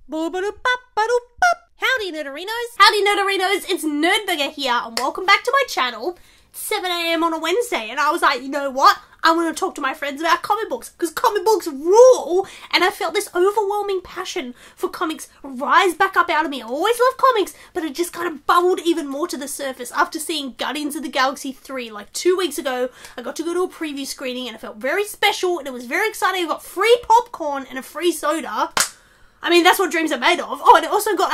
Howdy Nerderinos! Howdy Nerderinos, it's Nerdburger here and welcome back to my channel. It's 7 AM on a Wednesday and I was like, you know what? I want to talk to my friends about comic books because comic books rule, and I felt this overwhelming passion for comics rise back up out of me. I always loved comics, but it just kind of bubbled even more to the surface after seeing Guardians of the Galaxy 3 like 2 weeks ago. I got to go to a preview screening and it felt very special and it was very exciting. I got free popcorn and a free soda. I mean, that's what dreams are made of. Oh, and it also got...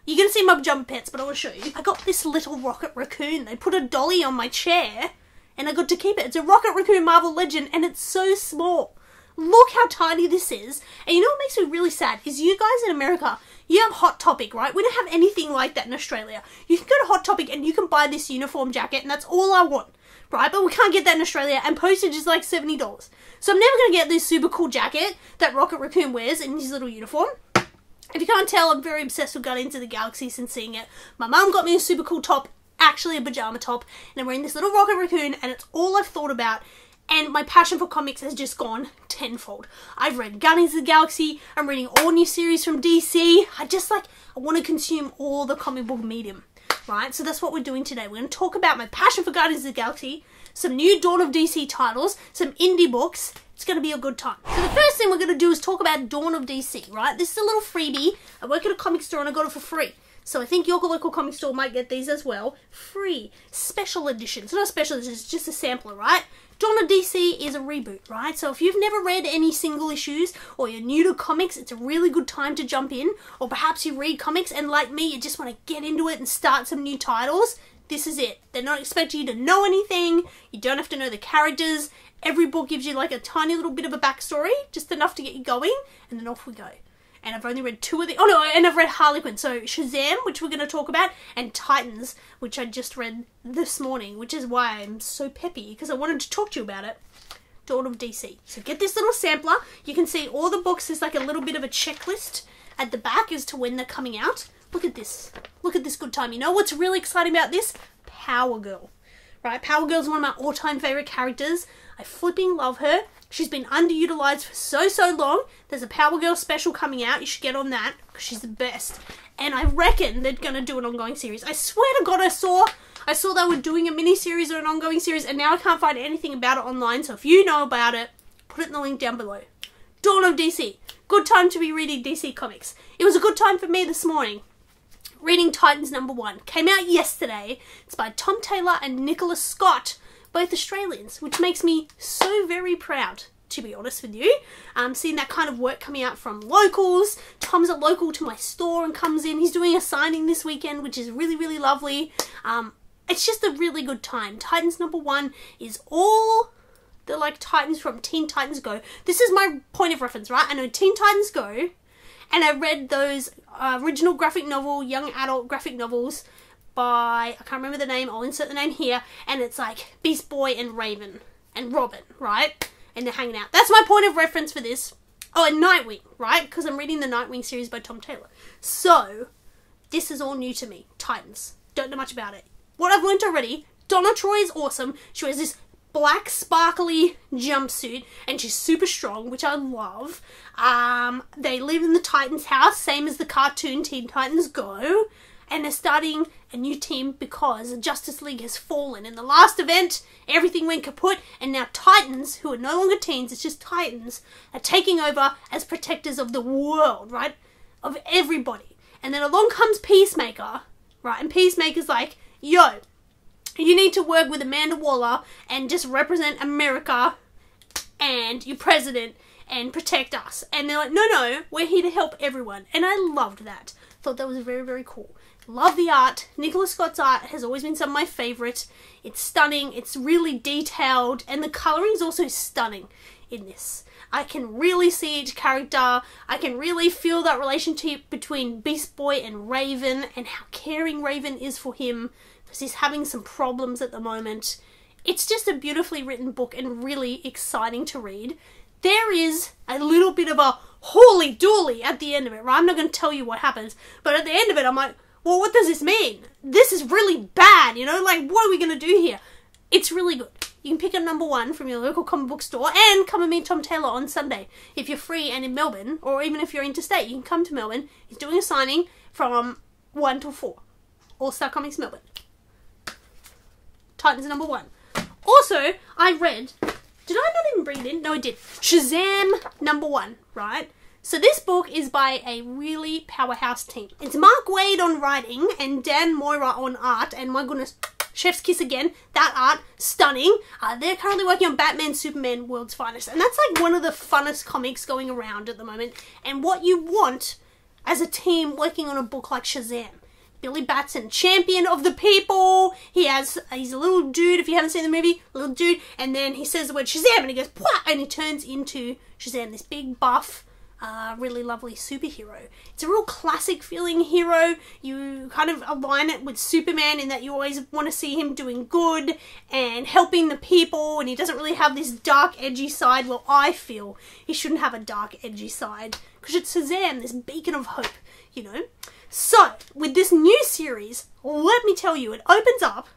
you're going to see my jump pets, but I will show you. I got this little rocket raccoon. They put a dolly on my chair, and I got to keep it. It's a Rocket Raccoon Marvel Legend, and it's so small. Look how tiny this is. And you know what makes me really sad? Is you guys in America, you have Hot Topic, right? We don't have anything like that in Australia. You can go to Hot Topic, and you can buy this uniform jacket, and that's all I want, right? But we can't get that in Australia, and postage is like $70. So I'm never going to get this super cool jacket that Rocket Raccoon wears in his little uniform. If you can't tell, I'm very obsessed with Guardians of the Galaxy since seeing it. My mum got me a super cool top, actually a pajama top, and I'm wearing this little Rocket Raccoon, and it's all I've thought about, and my passion for comics has just gone tenfold. I've read Guardians of the Galaxy, I'm reading all new series from DC, I want to consume all the comic book medium, right? So that's what we're doing today. We're going to talk about my passion for Guardians of the Galaxy, some new Dawn of DC titles, some indie books. It's going to be a good time. So the first thing we're going to do is talk about Dawn of DC, right? This is a little freebie. I work at a comic store and I got it for free. So I think your local comic store might get these as well. Free. Special editions. Not special editions, it's just a sampler, right? Dawn of DC is a reboot, right? So if you've never read any single issues or you're new to comics, it's a really good time to jump in. Or perhaps you read comics and like me, you just want to get into it and start some new titles. This is it. They're not expecting you to know anything. You don't have to know the characters. Every book gives you like a tiny little bit of a backstory, just enough to get you going, and then off we go. And I've only read 2 of the... Oh no, and I've read Harley Quinn. So Shazam, which we're going to talk about, and Titans, which I just read this morning, which is why I'm so peppy, because I wanted to talk to you about it. Dawn of DC. So get this little sampler. You can see all the books. There's like a little bit of a checklist at the back as to when they're coming out. Look at this. Look at this good time. You know what's really exciting about this? Power Girl. Right? Power Girl is one of my all-time favourite characters. I flipping love her. She's been underutilized for so long. There's a Power Girl special coming out. You should get on that because she's the best. And I reckon they're going to do an ongoing series. I swear to God I saw they were doing a mini-series or an ongoing series, and now I can't find anything about it online. So if you know about it, put it in the link down below. Dawn of DC. Good time to be reading DC Comics. It was a good time for me this morning. Reading Titans #1. Came out yesterday. It's by Tom Taylor and Nicholas Scott, both Australians, which makes me so very proud, to be honest with you. Seeing that kind of work coming out from locals. Tom's a local to my store and comes in. He's doing a signing this weekend, which is really, really lovely. It's just a really good time. Titans #1 is all the like Titans from Teen Titans Go. This is my point of reference, right? I know Teen Titans Go, and I read those original graphic novel, young adult graphic novels by, I can't remember the name, I'll insert the name here, and it's like Beast Boy and Raven and Robin, right? And they're hanging out. That's my point of reference for this. Oh, and Nightwing, right? Because I'm reading the Nightwing series by Tom Taylor. So, this is all new to me. Titans. Don't know much about it. What I've learned already, Donna Troy is awesome. She wears this black sparkly jumpsuit and she's super strong, which I love. They live in the Titans house, same as the cartoon Teen Titans Go, and they're starting a new team because the Justice League has fallen. In the last event, everything went kaput, and now Titans, who are no longer teens, it's just Titans, are taking over as protectors of the world, right? Of everybody. And then along comes Peacemaker, right? And Peacemaker's like, yo, you need to work with Amanda Waller and just represent America and your president and protect us. And they're like, no, we're here to help everyone. And I loved that. Thought that was very, very cool. Love the art. Nicholas Scott's art has always been some of my favourite. It's stunning. It's really detailed. And the colouring is also stunning in this. I can really see each character. I can really feel that relationship between Beast Boy and Raven and how caring Raven is for him, because he's having some problems at the moment. It's just a beautifully written book and really exciting to read. There is a little bit of a holy dooly at the end of it, right? I'm not going to tell you what happens, but at the end of it, I'm like, well, what does this mean? This is really bad, you know? Like, what are we going to do here? It's really good. you can pick up number 1 from your local comic book store and come and meet Tom Taylor on Sunday. If you're free and in Melbourne, or even if you're interstate, you can come to Melbourne. He's doing a signing from 1 till 4. All-Star Comics Melbourne. Titans number 1. Also, I read... Did I not even read it? No, I did. Shazam number 1, right? So this book is by a really powerhouse team. It's Mark Waid on writing and Dan Moira on art. And my goodness, chef's kiss again. That art, stunning. They're currently working on Batman, Superman, World's Finest. And that's like one of the funnest comics going around at the moment. And what you want as a team working on a book like Shazam. Billy Batson, champion of the people. He's a little dude, if you haven't seen the movie, little dude, and then he says the word Shazam and he goes, Pwah! And he turns into Shazam, this big buff, really lovely superhero. It's a real classic feeling hero. You kind of align it with Superman in that you always want to see him doing good and helping the people, and he doesn't really have this dark, edgy side. Well, I feel he shouldn't have a dark, edgy side, because it's Shazam, this beacon of hope, you know? So, with this new series, let me tell you, it opens up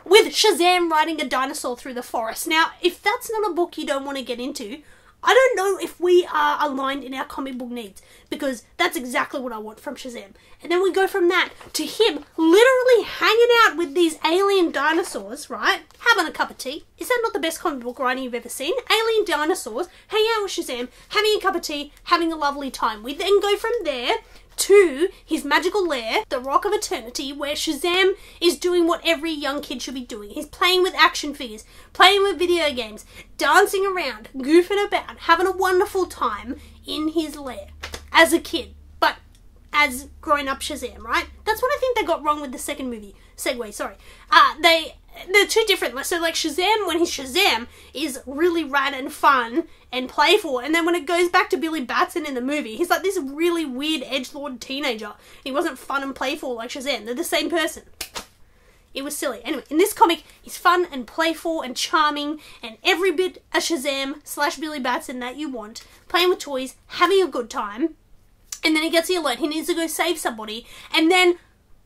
with Shazam riding a dinosaur through the forest. Now, if that's not a book you don't want to get into, I don't know if we are aligned in our comic book needs, because that's exactly what I want from Shazam. And then we go from that to him literally hanging out with these alien dinosaurs, right? Having a cup of tea. Is that not the best comic book writing you've ever seen? Alien dinosaurs, hanging out with Shazam, having a cup of tea, having a lovely time. We then go from there to his magical lair, the Rock of Eternity, where Shazam is doing what every young kid should be doing. He's playing with action figures, playing with video games, dancing around, goofing about, having a wonderful time in his lair as a kid, but as grown-up Shazam, right? That's what I think they got wrong with the second movie. Segway, sorry. They're two different. So, like, Shazam, when he's Shazam, is really rad and fun and playful. And then when it goes back to Billy Batson in the movie, he's like this really weird edgelord teenager. He wasn't fun and playful like Shazam. They're the same person. It was silly. Anyway, in this comic, he's fun and playful and charming and every bit a Shazam / Billy Batson that you want. Playing with toys, having a good time. And then he gets the alert. He needs to go save somebody. And then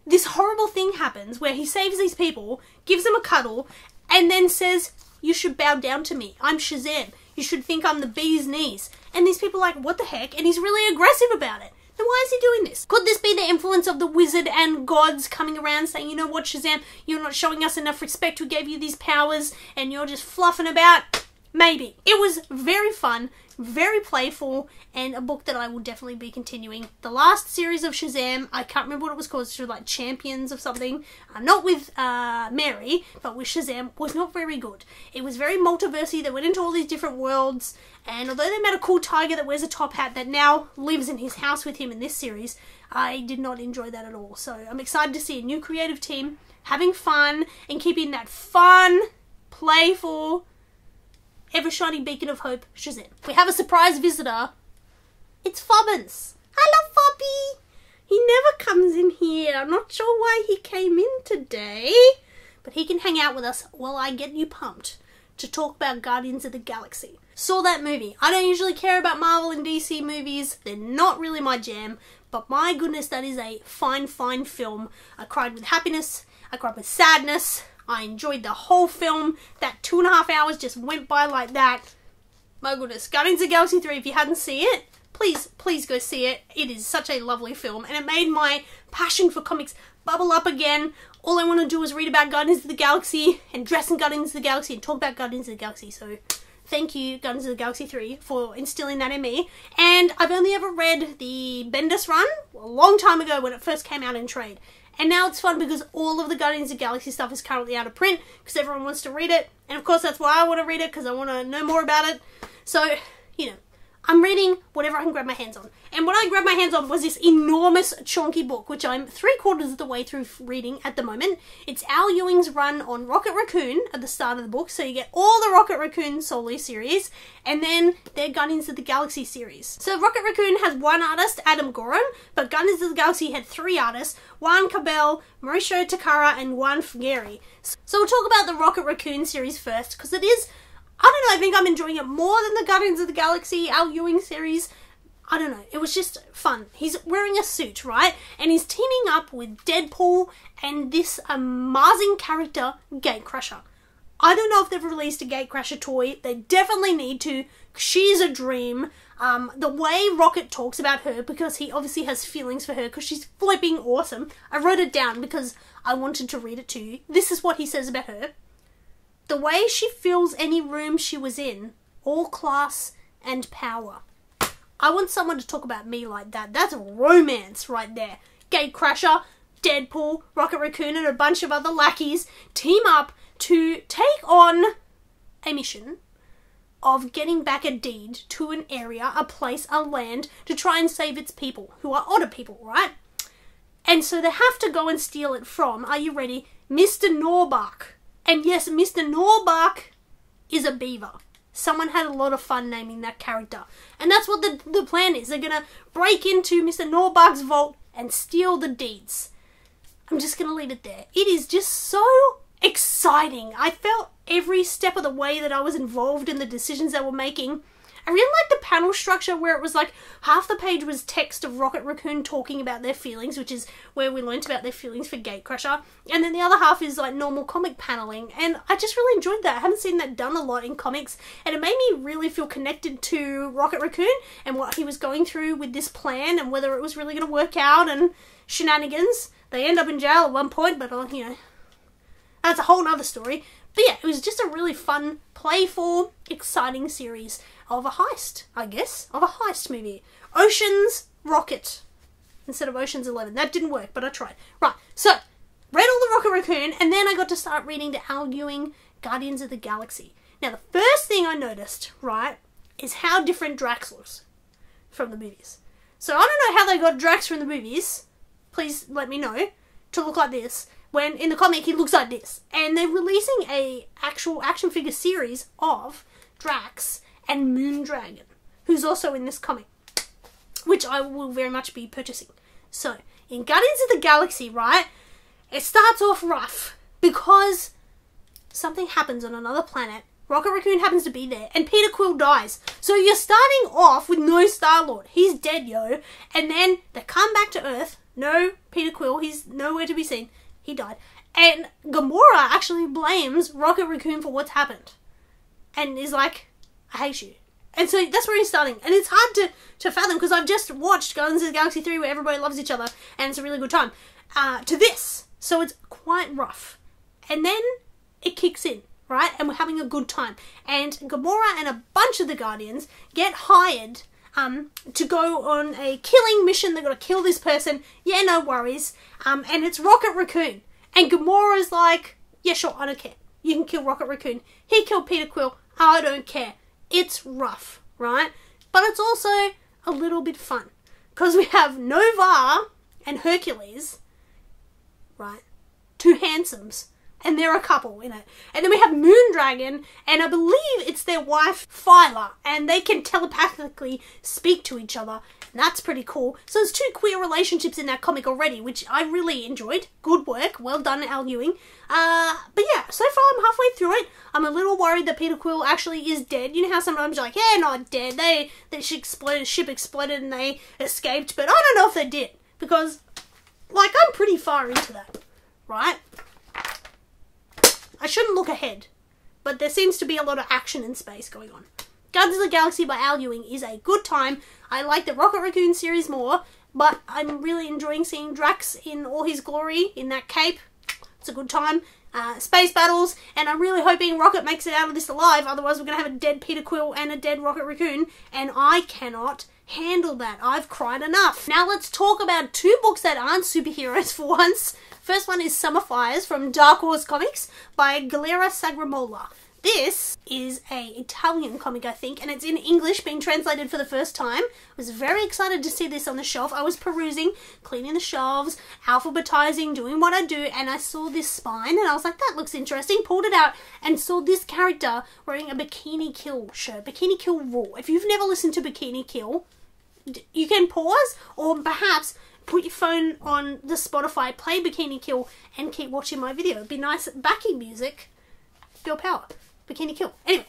this horrible thing happens where he saves these people, gives them a cuddle, and then says, you should bow down to me. I'm Shazam. You should think I'm the bee's knees. And these people are like, what the heck? And he's really aggressive about it. Then why is he doing this? Could this be the influence of the wizard and gods coming around saying, you know what, Shazam, you're not showing us enough respect. We gave you these powers and you're just fluffing about? Maybe. It was very fun, very playful, and a book that I will definitely be continuing. The last series of Shazam, I can't remember what it was called, it's like Champions of something, not with Mary, but with Shazam, was not very good. It was very multiversy. They went into all these different worlds, and although they met a cool tiger that wears a top hat that now lives in his house with him in this series, I did not enjoy that at all. So I'm excited to see a new creative team having fun and keeping that fun, playful, ever-shining beacon of hope, Shazam. We have a surprise visitor. It's Fubbins. Hello, Fubby. He never comes in here. I'm not sure why he came in today, but he can hang out with us while I get you pumped to talk about Guardians of the Galaxy. Saw that movie. I don't usually care about Marvel and DC movies. They're not really my jam, but my goodness, that is a fine, fine film. I cried with happiness. I cried with sadness. I enjoyed the whole film. That 2.5 hours just went by like that. My goodness. Guardians of the Galaxy 3, if you hadn't seen it, please go see it. It is such a lovely film, and it made my passion for comics bubble up again. All I want to do is read about Guardians of the Galaxy and dress in Guardians of the Galaxy and talk about Guardians of the Galaxy. So thank you, Guardians of the Galaxy 3, for instilling that in me. And I've only ever read the Bendis run a long time ago when it first came out in trade. And now it's fun because all of the Guardians of the Galaxy stuff is currently out of print because everyone wants to read it. And of course that's why I want to read it, because I want to know more about it. So, you know, I'm reading whatever I can grab my hands on. And what I grabbed my hands on was this enormous chunky book, which I'm 3/4 of the way through reading at the moment. It's Al Ewing's run on Rocket Raccoon at the start of the book, so you get all the Rocket Raccoon solo series, and then their Guardians of the Galaxy series. So Rocket Raccoon has one artist, Adam Gorham, but Guardians of the Galaxy had 3 artists, Juan Cabell, Mauricio Takara, and Juan Figueri. So we'll talk about the Rocket Raccoon series first, because it is, I don't know, I think I'm enjoying it more than the Guardians of the Galaxy Al Ewing series. I don't know, it was just fun. He's wearing a suit, right? And he's teaming up with Deadpool and this amazing character, Gatecrasher. I don't know if they've released a Gatecrasher toy. They definitely need to. She's a dream. The way Rocket talks about her, because he obviously has feelings for her, because she's flipping awesome. I wrote it down because I wanted to read it to you. This is what he says about her. The way she fills any room she was in, all class and power. I want someone to talk about me like that. That's romance right there. Gatecrasher, Deadpool, Rocket Raccoon, and a bunch of other lackeys team up to take on a mission of getting back a deed to an area, a place, a land, to try and save its people, who are otter people, right? And so they have to go and steal it from, are you ready, Mr. Norbark. And yes, Mr. Norbark is a beaver. Someone had a lot of fun naming that character. And that's what the plan is. They're going to break into Mr. Norbark's vault and steal the deeds. I'm just going to leave it there. It is just so exciting. I felt every step of the way that I was involved in the decisions they were making. I really liked the panel structure where it was like half the page was text of Rocket Raccoon talking about their feelings, which is where we learnt about their feelings for Gatecrasher, and then the other half is like normal comic paneling, and I just really enjoyed that. I haven't seen that done a lot in comics, and it made me really feel connected to Rocket Raccoon and what he was going through with this plan and whether it was really going to work out and shenanigans. They end up in jail at one point, but you know, that's a whole nother story. But yeah, it was just a really fun, playful, exciting series of a heist, I guess. Of a heist movie. Ocean's Rocket. Instead of Ocean's 11. That didn't work, but I tried. Right, so, read all the Rocket Raccoon, and then I got to start reading the Al Ewing Guardians of the Galaxy. Now, the first thing I noticed, right, is how different Drax looks from the movies. So, I don't know how they got Drax from the movies. Please let me know. To look like this. When in the comic he looks like this. And they're releasing a actual action figure series of Drax and Moondragon, who's also in this comic, which I will very much be purchasing. So, in Guardians of the Galaxy, right, it starts off rough because something happens on another planet. Rocket Raccoon happens to be there, and Peter Quill dies. So you're starting off with no Star-Lord. He's dead, yo. And then they come back to Earth. No Peter Quill. He's nowhere to be seen. He died. And Gamora actually blames Rocket Raccoon for what's happened. And is like, I hate you. And so that's where he's starting. And it's hard to fathom because I've just watched Guardians of the Galaxy 3 where everybody loves each other and it's a really good time. To this. So it's quite rough. And then it kicks in, right? And we're having a good time. And Gamora and a bunch of the Guardians get hired to go on a killing mission. They've got to kill this person. Yeah, no worries. And it's Rocket Raccoon. And Gamora's like, yeah, sure, I don't care. You can kill Rocket Raccoon. He killed Peter Quill. I don't care. It's rough, right? But it's also a little bit fun. Because we have Nova and Hercules, right? Two handsomes. And they're a couple in it. And then we have Moondragon, and I believe it's their wife, Phyla, and they can telepathically speak to each other. And that's pretty cool. So there's two queer relationships in that comic already, which I really enjoyed. Good work. Well done, Al Ewing. But yeah, so far I'm halfway through it. I'm a little worried that Peter Quill actually is dead. You know how sometimes you're like, yeah, not dead. The ship exploded and they escaped. But I don't know if they did. Because, like, I'm pretty far into that. Right? I shouldn't look ahead, but there seems to be a lot of action in space going on. Guardians of the Galaxy by Al Ewing is a good time. I like the Rocket Raccoon series more, but I'm really enjoying seeing Drax in all his glory in that cape. It's a good time. Space battles, and I'm really hoping Rocket makes it out of this alive, otherwise we're going to have a dead Peter Quill and a dead Rocket Raccoon, and I cannot handle that. I've cried enough. Now let's talk about two books that aren't superheroes for once. First one is Summer Fires from Dark Horse Comics by Galera Sagramola. This is a Italian comic, I think, and it's in English, being translated for the first time. I was very excited to see this on the shelf. I was perusing, cleaning the shelves, alphabetizing, doing what I do, and I saw this spine, and I was like, that looks interesting. Pulled it out, and saw this character wearing a Bikini Kill shirt. Bikini Kill Raw. If you've never listened to Bikini Kill, you can pause, or perhaps put your phone on the Spotify, play Bikini Kill, and keep watching my video. It'd be nice backing music. Girl power. Bikini Kill. Anyway,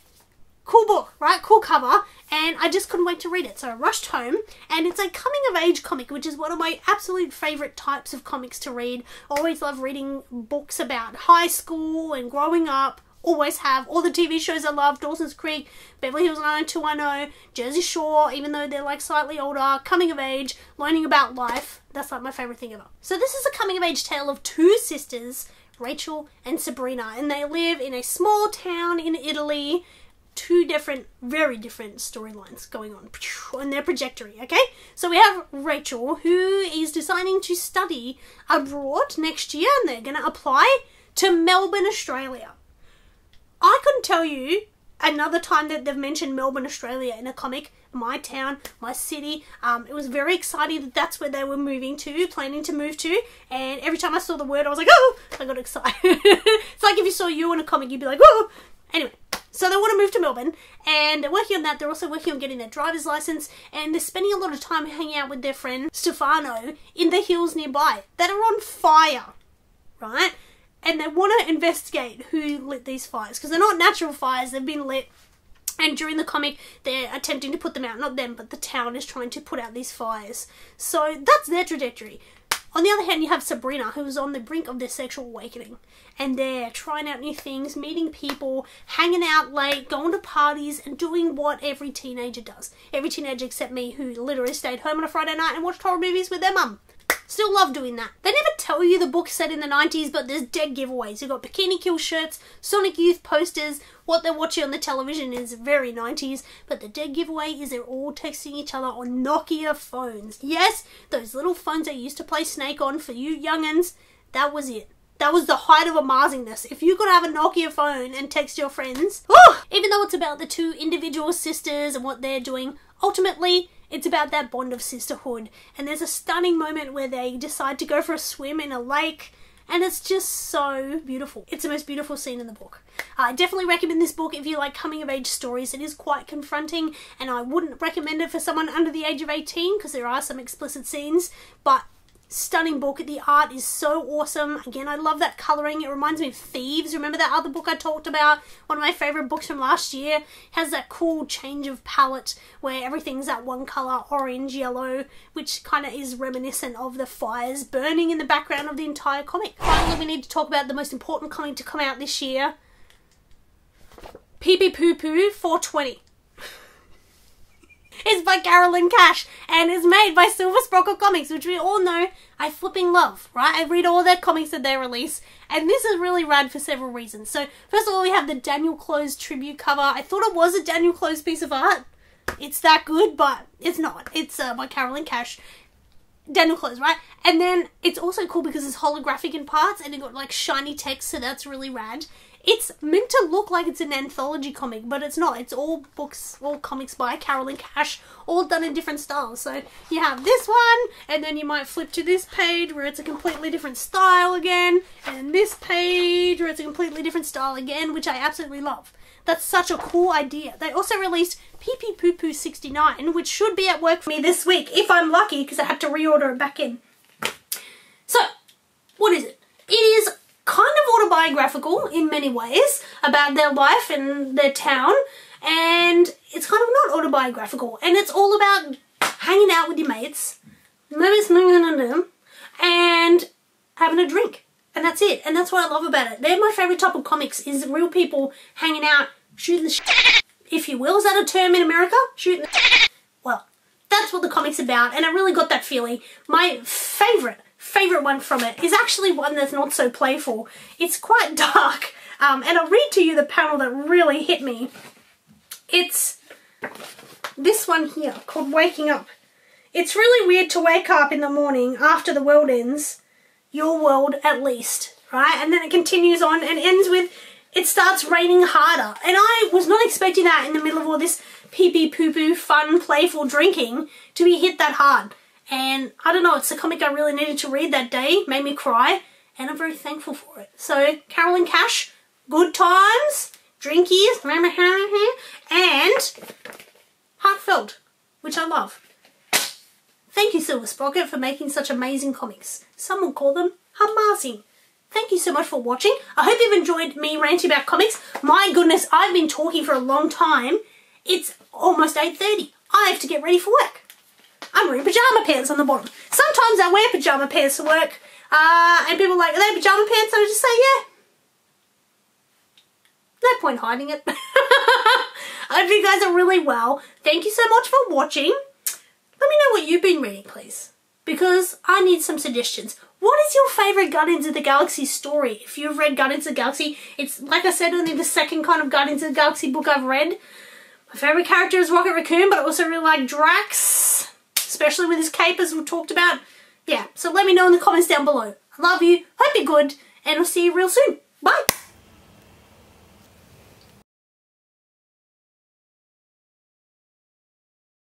cool book, right? Cool cover, and I just couldn't wait to read it. So I rushed home, and it's a coming-of-age comic, which is one of my absolute favourite types of comics to read. Always love reading books about high school and growing up. Always have. All the TV shows I love, Dawson's Creek, Beverly Hills 90210, Jersey Shore, even though they're like slightly older, coming of age, learning about life. That's like my favourite thing ever. So this is a coming of age tale of two sisters, Rachel and Sabrina, and they live in a small town in Italy. Two different, very different storylines going on their trajectory, okay? So we have Rachel, who is deciding to study abroad next year, and they're going to apply to Melbourne, Australia. I couldn't tell you another time that they've mentioned Melbourne, Australia in a comic. My town, my city. It was very exciting that that's where they were moving to, planning to move to. And every time I saw the word, I was like, oh, I got excited. It's like if you saw you in a comic, you'd be like, oh. Anyway, so they want to move to Melbourne, and they're working on that. They're also working on getting their driver's license, and they're spending a lot of time hanging out with their friend Stefano in the hills nearby that are on fire, right? And they want to investigate who lit these fires, because they're not natural fires, they've been lit. And during the comic, they're attempting to put them out. Not them, but the town is trying to put out these fires. So that's their trajectory. On the other hand, you have Sabrina, who is on the brink of their sexual awakening. And they're trying out new things, meeting people, hanging out late, going to parties, and doing what every teenager does. Every teenager except me, who literally stayed home on a Friday night and watched horror movies with their mum. Still love doing that. They never tell you the book's set in the 90s, but there's dead giveaways. You've got Bikini Kill shirts, Sonic Youth posters. What they're watching on the television is very 90s, but the dead giveaway is they're all texting each other on Nokia phones. Yes, those little phones they used to play Snake on for you young'uns, that was it. That was the height of amazingness. If you could have a Nokia phone and text your friends, even though it's about the two individual sisters and what they're doing, ultimately, it's about that bond of sisterhood. And there's a stunning moment where they decide to go for a swim in a lake, and it's just so beautiful. It's the most beautiful scene in the book. I definitely recommend this book if you like coming of age stories. It is quite confronting, and I wouldn't recommend it for someone under the age of 18 because there are some explicit scenes, but stunning book. The art is so awesome. Again, I love that colouring. It reminds me of Thieves. Remember that other book I talked about? One of my favourite books from last year. It has that cool change of palette where everything's that one colour, orange, yellow, which kind of is reminiscent of the fires burning in the background of the entire comic. Finally, we need to talk about the most important comic to come out this year. Pee Pee Poo Poo 420. It's by Carolyn Cash and is made by Silver Sprocket Comics, which we all know I flipping love, right? I read all their comics that they release, and this is really rad for several reasons. So, first of all, we have the Daniel Close tribute cover. I thought it was a Daniel Close piece of art. It's that good, but it's not. It's by Carolyn Cash. Daniel Close, right? And then it's also cool because it's holographic in parts, and it got like shiny text, so that's really rad. It's meant to look like it's an anthology comic, but it's not. It's all books, all comics by Carolyn Cash, all done in different styles. So you have this one, and then you might flip to this page where it's a completely different style again, and this page where it's a completely different style again, which I absolutely love. That's such a cool idea. They also released Pee Pee Poo Poo 69, which should be at work for me this week, if I'm lucky, because I had to reorder it back in. So, what is it? It is kind of autobiographical in many ways about their life and their town, and it's kind of not autobiographical, and it's all about hanging out with your mates, and having a drink, and that's it. And that's what I love about it. They're my favourite type of comics, is real people hanging out, shooting the shit, if you will. Is that a term in America? Shooting the shit? Well, that's what the comic's about, and I really got that feeling. My favourite one from it is actually one that's not so playful. It's quite dark, and I'll read to you the panel that really hit me. It's this one here, called Waking Up. It's really weird to wake up in the morning after the world ends, your world at least, right? And then it continues on and ends with, it starts raining harder. And I was not expecting that in the middle of all this pee-pee poo-poo fun, playful drinking to be hit that hard. And I don't know, it's a comic I really needed to read that day, made me cry, and I'm very thankful for it. So, Carolyn Cash, good times, drinkies, and heartfelt, which I love. Thank you, Silver Sprocket, for making such amazing comics. Some will call them amazing. thank you so much for watching. I hope you've enjoyed me ranting about comics. My goodness, I've been talking for a long time. It's almost 8:30. I have to get ready for work. I'm wearing pyjama pants on the bottom. Sometimes I wear pyjama pants to work, and people are like, are they pyjama pants? And I just say, yeah. No point hiding it. I hope you guys are really well. Thank you so much for watching. Let me know what you've been reading, please, because I need some suggestions. What is your favourite Guardians of the Galaxy story? If you've read Guardians of the Galaxy, it's, like I said, only the second kind of Guardians of the Galaxy book I've read. My favourite character is Rocket Raccoon, but I also really like Drax, especially with his cape, as we talked about. Yeah, so let me know in the comments down below. I love you, hope you're good, and I'll see you real soon. Bye!